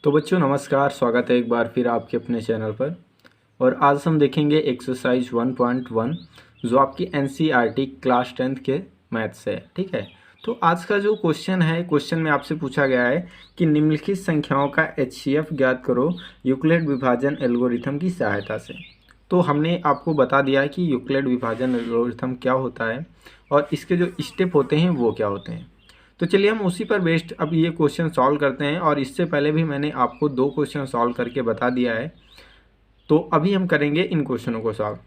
तो बच्चों नमस्कार, स्वागत है एक बार फिर आपके अपने चैनल पर। और आज हम देखेंगे एक्सरसाइज 1.1 जो आपकी एनसीईआरटी क्लास 10th के मैथ्स है। ठीक है, तो आज का जो क्वेश्चन है, क्वेश्चन में आपसे पूछा गया है कि निम्नलिखित संख्याओं का एचसीएफ ज्ञात करो यूक्लिड विभाजन एल्गोरिथम की सहायता से। तो हमने आपको बता दिया है कि यूक्लिड विभाजन एल्गोरिथम क्या होता है और इसके जो स्टेप होते हैं वो क्या होते हैं। तो चलिए हम उसी पर बेस्ड अब ये क्वेश्चन सॉल्व करते हैं। और इससे पहले भी मैंने आपको 2 क्वेश्चन सॉल्व करके बता दिया है, तो अभी हम करेंगे इन क्वेश्चनों को सॉल्व।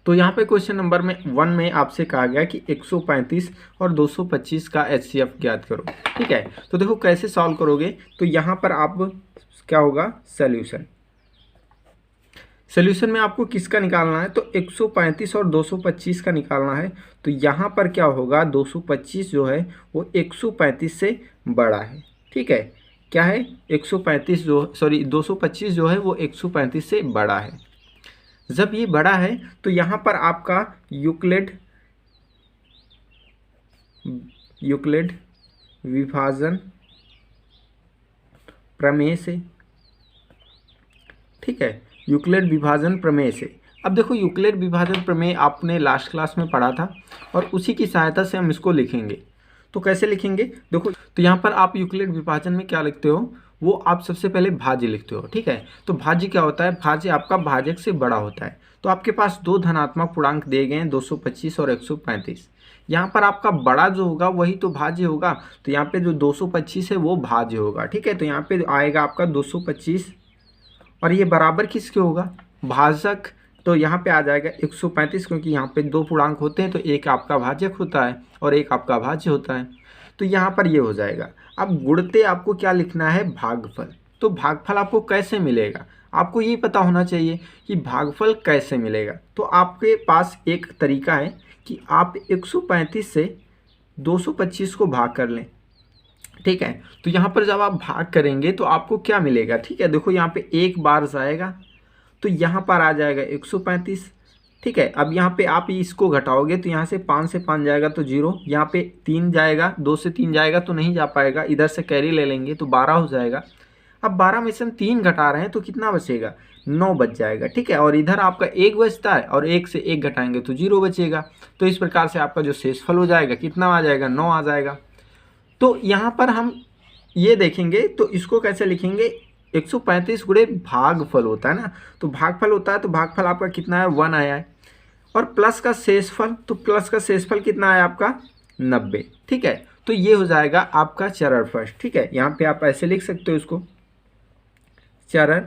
तो यहाँ पे क्वेश्चन नंबर 1 में आपसे कहा गया कि 135 और 225 का एचसीएफ ज्ञात करो। ठीक है, तो देखो कैसे सॉल्व करोगे। तो यहाँ पर आप क्या होगा, सोल्यूशन में आपको किसका निकालना है, तो 135 और 225 का निकालना है। तो यहाँ पर क्या होगा, 225 जो है वो 135 से बड़ा है। ठीक है, क्या है 225 जो है वो 135 से बड़ा है। जब ये बड़ा है तो यहाँ पर आपका यूक्लिड विभाजन प्रमेय से, ठीक है, यूक्लिड विभाजन प्रमेय से। अब देखो यूक्लिड विभाजन प्रमेय आपने लास्ट क्लास में पढ़ा था और उसी की सहायता से हम इसको लिखेंगे। तो कैसे लिखेंगे, देखो तो यहाँ पर आप यूक्लिड विभाजन में क्या लिखते हो, वो आप सबसे पहले भाज्य लिखते हो। ठीक है, तो भाज्य क्या होता है, भाज्य आपका भाजक से बड़ा होता है। तो आपके पास 2 धनात्मक पूर्णांक दिए गए हैं, 225 और 135। यहाँ पर आपका बड़ा जो होगा वही तो भाज्य होगा। तो यहाँ पे जो 225 है वो भाज्य होगा। ठीक है, तो यहाँ पे आएगा आपका 225 और ये बराबर किसके होगा, भाजक। तो यहाँ पे आ जाएगा 135, क्योंकि यहाँ पे 2 पूर्णांक होते हैं तो एक आपका भाजक होता है और एक आपका भाज्य होता है। तो यहाँ पर ये हो जाएगा। अब गुणते आपको क्या लिखना है, भागफल। तो भागफल आपको कैसे मिलेगा, आपको ये पता होना चाहिए कि भागफल कैसे मिलेगा। तो आपके पास एक तरीका है कि आप 135 से 225 को भाग कर लें। ठीक है, तो यहाँ पर जब आप भाग करेंगे तो आपको क्या मिलेगा। ठीक है, देखो यहाँ पे एक बार जाएगा तो यहाँ पर आ जाएगा 135। ठीक है, अब यहाँ पे आप इसको घटाओगे तो यहाँ से 5 से 5 जाएगा तो 0, यहाँ पे 3 जाएगा, 2 से 3 जाएगा तो नहीं जा पाएगा, इधर से कैरी ले लेंगे तो 12 हो जाएगा। अब 12 में से हम 3 घटा रहे हैं तो कितना बचेगा, 9 बच जाएगा। ठीक है, और इधर आपका 1 बचता है और 1 से 1 घटाएंगे तो 0 बचेगा। तो इस प्रकार से आपका जो शेषफल हो जाएगा कितना आ जाएगा, 9 आ जाएगा। तो यहाँ पर हम ये देखेंगे तो इसको कैसे लिखेंगे, 135 गुणे भागफल होता है ना, तो भागफल होता है तो भागफल आपका कितना है, 1 आया है। और प्लस का शेषफल, तो प्लस का शेषफल कितना है आपका, 90। ठीक है, तो ये हो जाएगा आपका चरण फर्स्ट। ठीक है, यहाँ पे आप ऐसे लिख सकते हो इसको, चरण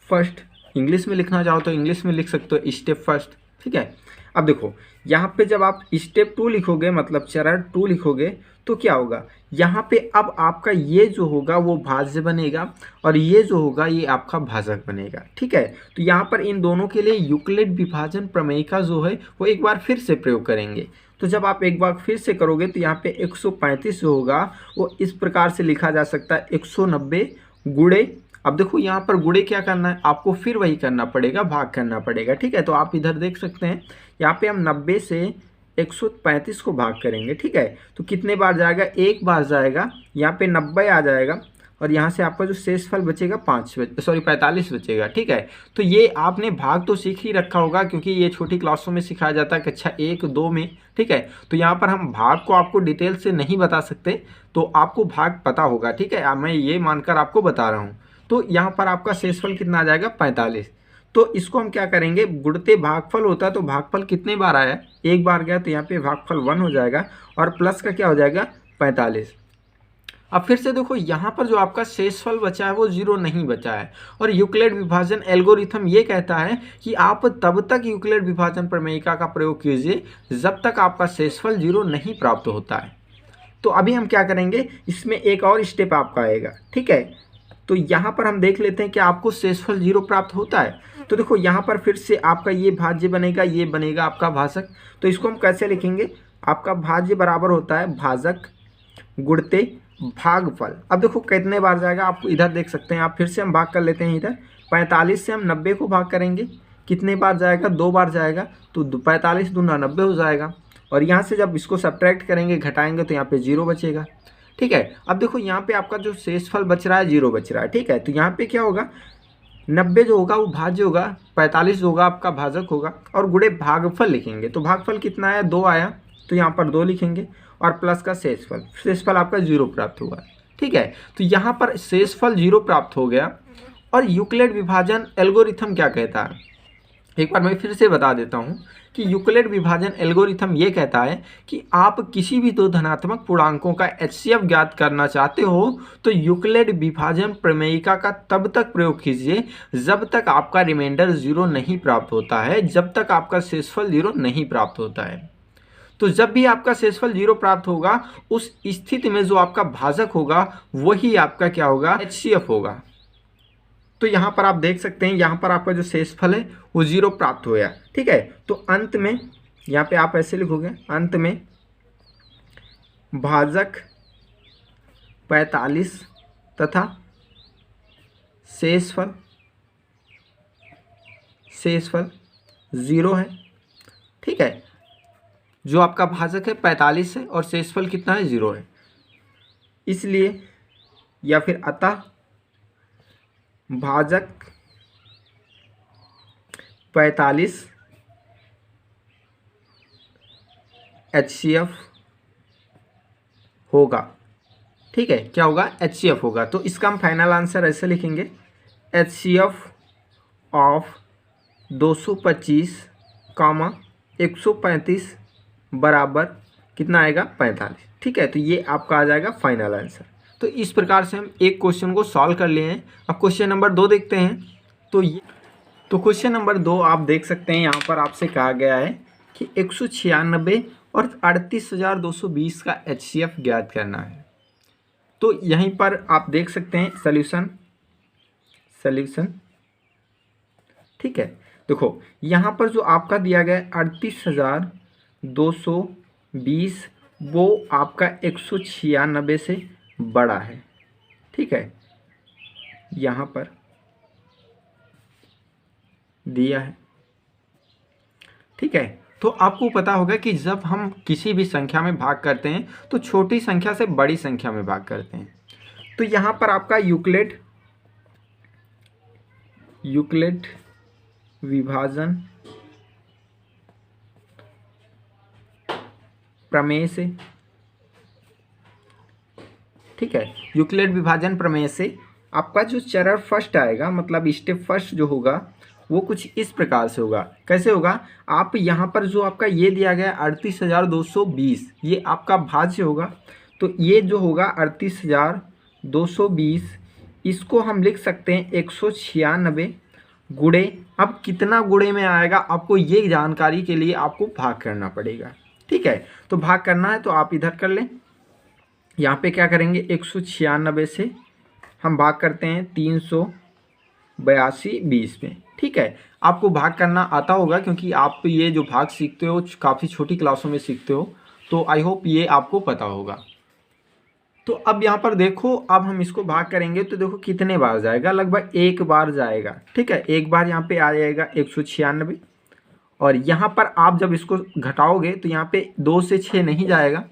फर्स्ट। इंग्लिश में लिखना चाहो तो इंग्लिश में लिख सकते हो, स्टेप फर्स्ट। ठीक है, अब देखो यहाँ पे जब आप स्टेप 2 लिखोगे, मतलब चरण 2 लिखोगे तो क्या होगा, यहाँ पे अब आपका ये जो होगा वो भाज्य बनेगा और ये जो होगा ये आपका भाजक बनेगा। ठीक है, तो यहाँ पर इन दोनों के लिए यूक्लिड विभाजन प्रमेय का जो है वो एक बार फिर से प्रयोग करेंगे। तो जब आप एक बार फिर से करोगे तो यहाँ पे 135 जो होगा वो इस प्रकार से लिखा जा सकता है, 190 गुणे, अब देखो यहाँ पर गुणे क्या करना है, आपको फिर वही करना पड़ेगा, भाग करना पड़ेगा। ठीक है, तो आप इधर देख सकते हैं यहाँ पे हम 90 से 135 को भाग करेंगे। ठीक है, तो कितने बार जाएगा, एक बार जाएगा, यहाँ पे 90 आ जाएगा और यहाँ से आपका जो शेषफल बचेगा 45 बचेगा। ठीक है, तो ये आपने भाग तो सीख ही रखा होगा क्योंकि ये छोटी क्लासों में सिखाया जाता है कक्षा 1-2 में। ठीक है, तो यहाँ पर हम भाग को आपको डिटेल से नहीं बता सकते, तो आपको भाग पता होगा। ठीक है, मैं ये मानकर आपको बता रहा हूँ। तो यहाँ पर आपका शेषफल कितना आ जाएगा, 45। तो इसको हम क्या करेंगे, गुणते भागफल होता है तो भागफल कितने बार आया, एक बार गया, तो यहाँ पे भागफल 1 हो जाएगा और प्लस का क्या हो जाएगा, 45। अब फिर से देखो यहाँ पर जो आपका शेषफल बचा है वो 0 नहीं बचा है। और यूक्लिड विभाजन एल्गोरिथम ये कहता है कि आप तब तक यूक्लिड विभाजन प्रमेयिका का प्रयोग कीजिए जब तक आपका शेषफल 0 नहीं प्राप्त होता है। तो अभी हम क्या करेंगे, इसमें एक और स्टेप आपका आएगा। ठीक है, तो यहाँ पर हम देख लेते हैं कि आपको शेषफल 0 प्राप्त होता है। तो देखो यहाँ पर फिर से आपका ये भाज्य बनेगा, ये बनेगा आपका भाजक। तो इसको हम कैसे लिखेंगे, आपका भाज्य बराबर होता है भाजक गुणते भागफल। अब देखो कितने बार जाएगा, आप इधर देख सकते हैं, आप फिर से हम भाग कर लेते हैं। इधर 45 से हम 90 को भाग करेंगे, कितने बार जाएगा, 2 बार जाएगा, तो 45 दूना 90 हो जाएगा। और यहाँ से जब इसको सब्ट्रैक्ट करेंगे, घटाएंगे, तो यहाँ पे 0 बचेगा। ठीक है। अब देखो यहाँ पे आपका जो शेषफल बच रहा है 0 बच रहा है, ठीक है। तो यहाँ पे क्या होगा, 90 जो होगा वो भाज्य होगा, 45 जो होगा आपका भाजक होगा, और गुणे भागफल लिखेंगे। तो भागफल कितना आया, 2 आया, तो यहाँ पर 2 लिखेंगे, और प्लस का शेषफल, शेषफल आपका 0 प्राप्त हुआ, ठीक है। तो यहाँ पर शेषफल 0 प्राप्त हो गया। और यूक्लिड विभाजन एल्गोरिथम क्या कहता है, एक बार मैं फिर से बता देता हूँ कि यूक्लिड विभाजन एल्गोरिथम ये कहता है कि आप किसी भी दो धनात्मक पूर्णांकों का HCF ज्ञात करना चाहते हो तो यूक्लिड विभाजन प्रमेयिका का तब तक प्रयोग कीजिए जब तक आपका रिमाइंडर 0 नहीं प्राप्त होता है, जब तक आपका शेषफल 0 नहीं प्राप्त होता है। तो जब भी आपका शेषफल 0 प्राप्त होगा उस स्थिति में जो आपका भाजक होगा वही आपका क्या होगा, HCF होगा। तो यहाँ पर आप देख सकते हैं, यहाँ पर आपका जो शेषफल है वो 0 प्राप्त हो गया, ठीक है। तो अंत में यहाँ पे आप ऐसे लिखोगे, अंत में भाजक 45 तथा शेषफल 0 है, ठीक है। जो आपका भाजक है 45 है और शेषफल कितना है, 0 है। इसलिए या फिर अतः भाजक 45 HCF होगा, ठीक है। क्या होगा, HCF होगा। तो इसका हम फाइनल आंसर ऐसे लिखेंगे, HCF ऑफ 225 135 बराबर कितना आएगा, 45, ठीक है। तो ये आपका आ जाएगा फाइनल आंसर। तो इस प्रकार से हम एक क्वेश्चन को सॉल्व कर लिए हैं। अब क्वेश्चन नंबर 2 देखते हैं। तो क्वेश्चन नंबर 2 आप देख सकते हैं, यहाँ पर आपसे कहा गया है कि 196 और 38,220 का HCF ज्ञात करना है। तो यहीं पर आप देख सकते हैं सॉल्यूशन, ठीक है। देखो यहाँ पर जो आपका दिया गया है 38,220 वो आपका 196 से बड़ा है, ठीक है, यहाँ पर दिया है, ठीक है। तो आपको पता होगा कि जब हम किसी भी संख्या में भाग करते हैं तो छोटी संख्या से बड़ी संख्या में भाग करते हैं। तो यहाँ पर आपका यूक्लिड विभाजन प्रमेय से, ठीक है, यूक्लिड विभाजन प्रमेय से आपका जो चरण फर्स्ट आएगा, मतलब स्टेप फर्स्ट जो होगा वो कुछ इस प्रकार से होगा। कैसे होगा, आप यहाँ पर जो आपका ये दिया गया 38,220 ये आपका भाज्य होगा। तो ये जो होगा 38,220 इसको हम लिख सकते हैं 196 गुणे, अब कितना गुणे में आएगा आपको ये जानकारी के लिए आपको भाग करना पड़ेगा, ठीक है। तो भाग करना है तो आप इधर कर लें, यहाँ पे क्या करेंगे 196 से हम भाग करते हैं 382 20 में, ठीक है। आपको भाग करना आता होगा क्योंकि आप ये जो भाग सीखते हो काफ़ी छोटी क्लासों में सीखते हो, तो आई होप ये आपको पता होगा। तो अब यहाँ पर देखो, अब हम इसको भाग करेंगे तो देखो कितने बार जाएगा, लगभग 1 बार जाएगा, ठीक है। 1 बार यहाँ पे आ जाएगा 196 और यहाँ पर आप जब इसको घटाओगे तो यहाँ पे 2 से 6 नहीं जाएगा।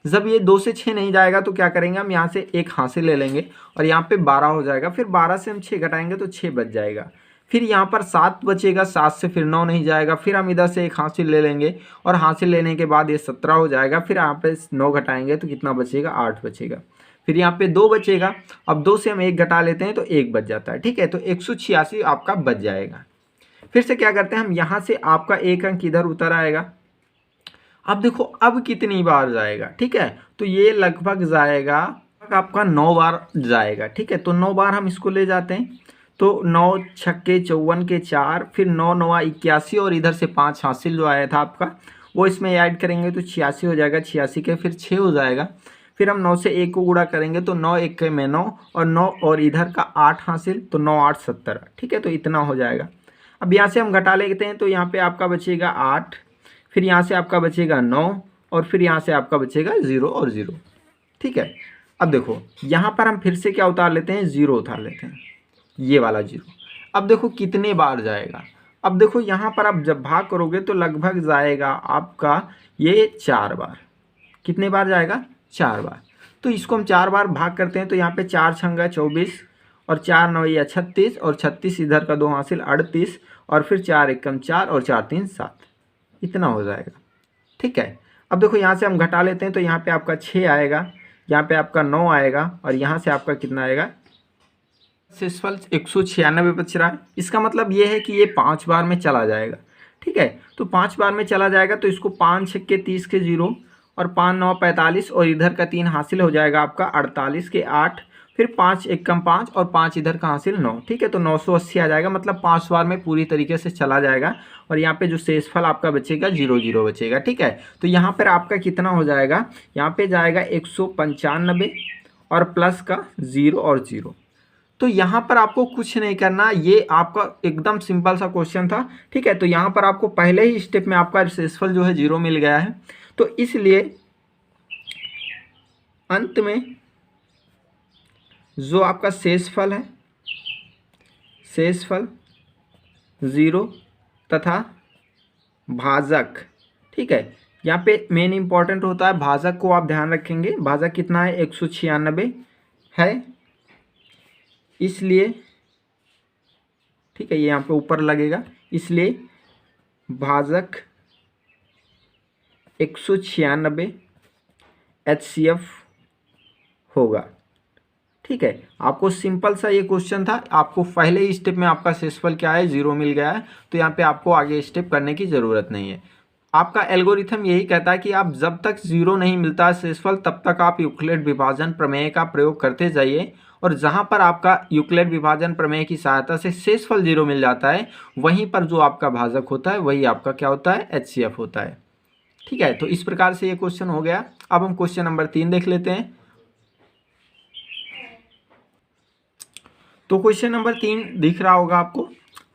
जब ये 2 से 6 नहीं जाएगा तो क्या करेंगे, हम यहाँ से एक हासिल ले लेंगे और यहाँ पे 12 हो जाएगा। फिर 12 से हम 6 घटाएंगे तो 6 बच जाएगा। फिर यहाँ पर 7 बचेगा, 7 से फिर 9 नहीं जाएगा। फिर हम इधर से एक हासिल ले लेंगे और हासिल लेने के बाद ये 17 हो जाएगा। फिर यहाँ पे 9 घटाएंगे तो कितना बचेगा, 8 बचेगा। फिर यहाँ पे 2 बचेगा, अब 2 से हम 1 घटा लेते हैं तो 1 बच जाता है, ठीक है। तो 186 आपका बच जाएगा। फिर से क्या करते हैं हम, यहाँ से आपका एक अंक इधर उतर आएगा। अब देखो अब कितनी बार जाएगा, ठीक है। तो ये लगभग जाएगा आपका 9 बार जाएगा, ठीक है। तो 9 बार हम इसको ले जाते हैं तो 9 छक्के 54 के 4, फिर 9 9 81 और इधर से 5 हासिल जो आया था आपका वो इसमें ऐड करेंगे तो 86 हो जाएगा। 86 के फिर 6 हो जाएगा। फिर हम 9 से 1 को गुणा करेंगे तो 9 1 में 9 और 9 और इधर का 8 हासिल, तो 9 8 17, ठीक है। तो इतना हो जाएगा। अब यहाँ से हम घटा लेते हैं तो यहाँ पे आपका बचेगा 8, फिर यहाँ से आपका बचेगा 9 और फिर यहाँ से आपका बचेगा 0 और 0, ठीक है। अब देखो यहाँ पर हम फिर से क्या उतार लेते हैं, 0 उतार लेते हैं, ये वाला 0। अब देखो कितने बार जाएगा, अब देखो यहाँ पर आप जब भाग करोगे तो लगभग जाएगा आपका ये 4 बार। कितने बार जाएगा, 4 बार। तो इसको हम 4 बार भाग करते हैं, तो यहाँ पे 4 छंगा 24 और 4 9 36 और 36 इधर का 2 हासिल 38 और फिर 4 एकम 4 और 4 3 7, इतना हो जाएगा। ठीक है, अब देखो यहाँ से हम घटा लेते हैं, तो यहाँ पे आपका 6 आएगा, यहाँ पे आपका 9 आएगा और यहाँ से आपका कितना आएगा, शेषफल 196 बच रहा है। इसका मतलब ये है कि ये 5 बार में चला जाएगा। ठीक है, तो 5 बार में चला जाएगा, तो इसको 5 छक्के 30 के 0 और 5 9 45 और इधर का 3 हासिल हो जाएगा आपका 48 के 8, फिर 5 एकम 5 और 5 इधर का हासिल 9। ठीक है, तो 980 आ जाएगा, मतलब 5 बार में पूरी तरीके से चला जाएगा और यहाँ पे जो शेषफल आपका बचेगा 0 0 बचेगा। ठीक है, तो यहाँ पर आपका कितना हो जाएगा, यहाँ पे जाएगा 195 और प्लस का 0 और 0। तो यहाँ पर आपको कुछ नहीं करना, ये आपका एकदम सिंपल सा क्वेश्चन था। ठीक है, तो यहाँ पर आपको पहले ही स्टेप में आपका शेषफल जो है 0 मिल गया है, तो इसलिए अंत में जो आपका शेषफल है, शेषफल 0 तथा भाजक। ठीक है, यहाँ पे मेन इंपॉर्टेंट होता है भाजक को आप ध्यान रखेंगे। भाजक कितना है, 196 है, इसलिए ठीक है, ये यहाँ पे ऊपर लगेगा, इसलिए भाजक 196 HCF होगा। ठीक है, आपको सिंपल सा ये क्वेश्चन था, आपको पहले ही स्टेप में आपका शेषफल क्या है 0 मिल गया है, तो यहाँ पे आपको आगे स्टेप करने की ज़रूरत नहीं है। आपका एल्गोरिथम यही कहता है कि आप जब तक 0 नहीं मिलता है शेषफल, तब तक आप यूक्लिड विभाजन प्रमेय का प्रयोग करते जाइए, और जहाँ पर आपका यूक्लिड विभाजन प्रमेय की सहायता से शेषफल 0 मिल जाता है, वहीं पर जो आपका भाजक होता है वही आपका क्या होता है, HCF होता है। ठीक है, तो इस प्रकार से ये क्वेश्चन हो गया। अब हम क्वेश्चन नंबर 3 देख लेते हैं। तो क्वेश्चन नंबर 3 दिख रहा होगा आपको,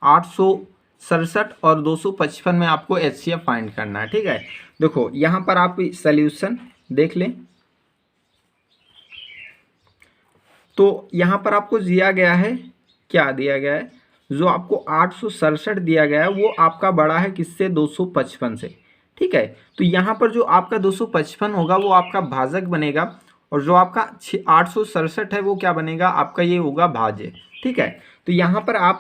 867 और 255 में आपको HCF फाइंड करना है। ठीक है, देखो यहाँ पर आप सॉल्यूशन देख लें, तो यहाँ पर आपको दिया गया है, क्या दिया गया है, जो आपको 867 दिया गया है वो आपका बड़ा है किससे, 255 से। ठीक है, तो यहाँ पर जो आपका 255 होगा वो आपका भाजक बनेगा, और जो आपका 867 है वो क्या बनेगा, आपका ये होगा भाज्य। ठीक है, तो यहाँ पर आप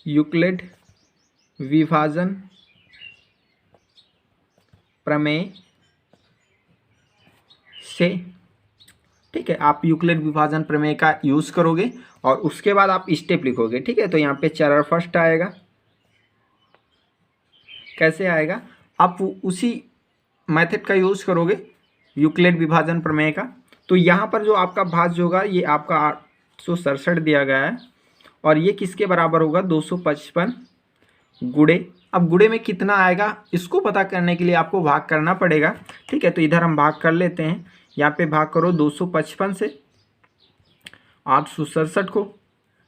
यूक्लिड विभाजन प्रमेय से, ठीक है, आप यूक्लिड विभाजन प्रमेय का यूज़ करोगे और उसके बाद आप स्टेप लिखोगे। ठीक है, तो यहाँ पे चरण फर्स्ट आएगा, कैसे आएगा, आप उसी मेथड का यूज़ करोगे यूक्लिड विभाजन प्रमेय का। तो यहाँ पर जो आपका भाज्य होगा ये आपका 867 दिया गया है, और ये किसके बराबर होगा, 255 गुणे। अब गुणे में कितना आएगा इसको पता करने के लिए आपको भाग करना पड़ेगा। ठीक है, तो इधर हम भाग कर लेते हैं, यहाँ पे भाग करो 255 से 867 को।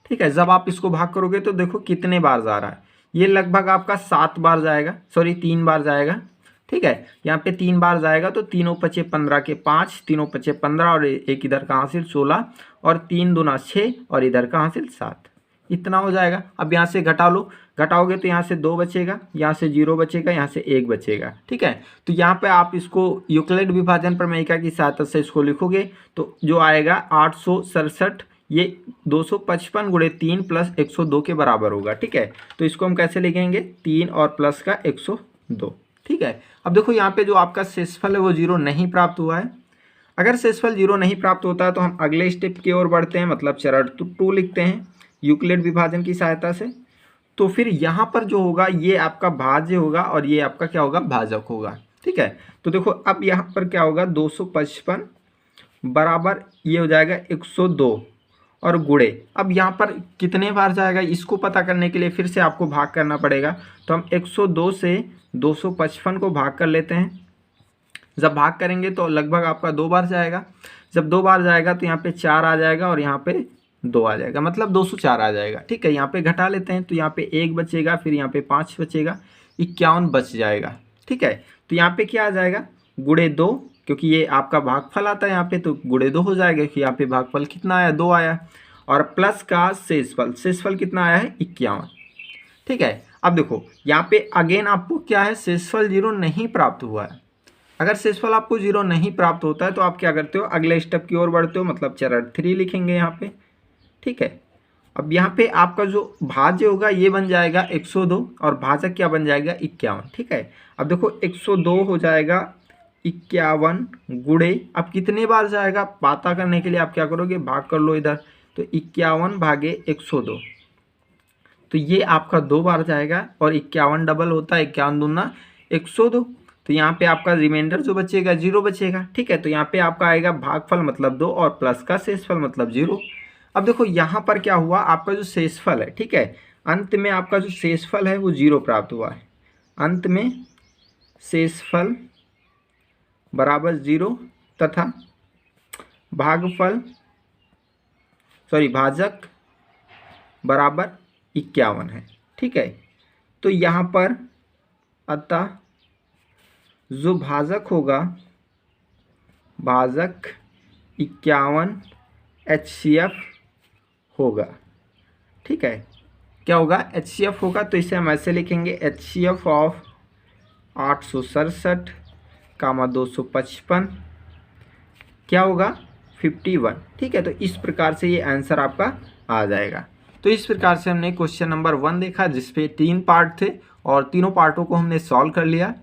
ठीक है, जब आप इसको भाग करोगे तो देखो कितने बार जा रहा है, ये लगभग आपका 7 बार जाएगा, सॉरी 3 बार जाएगा। ठीक है, यहाँ पे 3 बार जाएगा, तो 3 5 15 के 5, 3 5 15 और एक इधर का हासिल 16 और 3 दूना 6 और इधर का हासिल 7, इतना हो जाएगा। अब यहाँ से घटा लो, घटाओगे तो यहाँ से 2 बचेगा, यहाँ से 0 बचेगा, यहाँ से 1 बचेगा। ठीक है, तो यहाँ पे आप इसको यूक्लिड विभाजन प्रमेयिका की सहायता से इसको लिखोगे, तो जो आएगा 867 ये 255 गुणे 3 प्लस 102 के बराबर होगा। ठीक है, तो इसको हम कैसे लिखेंगे, 3 और प्लस का 102। ठीक है, अब देखो यहाँ पे जो आपका शेषफल है वो 0 नहीं प्राप्त हुआ है। अगर शेषफल 0 नहीं प्राप्त होता है तो हम अगले स्टेप की ओर बढ़ते हैं, मतलब चरण 2 लिखते हैं यूक्लिड विभाजन की सहायता से। तो फिर यहाँ पर जो होगा ये आपका भाज्य होगा और ये आपका क्या होगा, भाजक होगा। ठीक है, तो देखो अब यहाँ पर क्या होगा, 255 बराबर ये हो जाएगा 102 और गुणे, अब यहाँ पर कितने बार जाएगा इसको पता करने के लिए फिर से आपको भाग करना पड़ेगा। तो हम 102 से 255 को भाग कर लेते हैं। जब भाग करेंगे तो लगभग आपका 2 बार जाएगा, जब 2 बार जाएगा तो यहाँ पे 4 आ जाएगा और यहाँ पे 2 आ जाएगा, मतलब 204 आ जाएगा। ठीक है, यहाँ पे घटा लेते हैं, तो यहाँ पे 1 बचेगा, फिर यहाँ पे 5 बचेगा, 51 बच जाएगा। ठीक है, तो यहाँ पे क्या आ जाएगा, गुणे 2, क्योंकि ये आपका भागफल आता है यहाँ पे, तो गुणे 2 हो जाएगा, क्योंकि यहाँ पे भागफल कितना आया, 2 आया, और प्लस का शेषफल, शेषफल कितना आया है, 51। ठीक है, अब देखो यहाँ पे अगेन आपको क्या है, शेषफल 0 नहीं प्राप्त हुआ है। अगर शेषफल आपको 0 नहीं प्राप्त होता है तो आप क्या करते हो, अगले स्टेप की ओर बढ़ते हो, मतलब चरण 3 लिखेंगे यहाँ पे। ठीक है, अब यहाँ पे आपका जो भाज्य होगा ये बन जाएगा 102 और भाजक क्या बन जाएगा 51। ठीक है, अब देखो 102 हो जाएगा 51 गुणे, अब कितने बार जाएगा पता करने के लिए आप क्या करोगे, भाग कर लो इधर, तो 51 भागे 102, तो ये आपका 2 बार जाएगा और 51 डबल होता है 51 दूना 102, तो यहाँ पे आपका रिमाइंडर जो बचेगा 0 बचेगा। ठीक है, तो यहाँ पे आपका आएगा भागफल मतलब 2 और प्लस का शेषफल मतलब 0। अब देखो यहाँ पर क्या हुआ, आपका जो शेषफल है, ठीक है, अंत में आपका जो शेषफल है वो 0 प्राप्त हुआ है, अंत में शेषफल बराबर 0 तथा भाजक बराबर 51 है। ठीक है, तो यहाँ पर अतः जो भाजक होगा, भाजक 51 HCF होगा। ठीक है, क्या होगा, HCF होगा, तो इसे हम ऐसे लिखेंगे HCF ऑफ 867 कामा 255 क्या होगा 51। ठीक है, तो इस प्रकार से ये आंसर आपका आ जाएगा। तो इस प्रकार से हमने क्वेश्चन नंबर 1 देखा जिसपे 3 पार्ट थे और तीनों पार्टों को हमने सॉल्व कर लिया।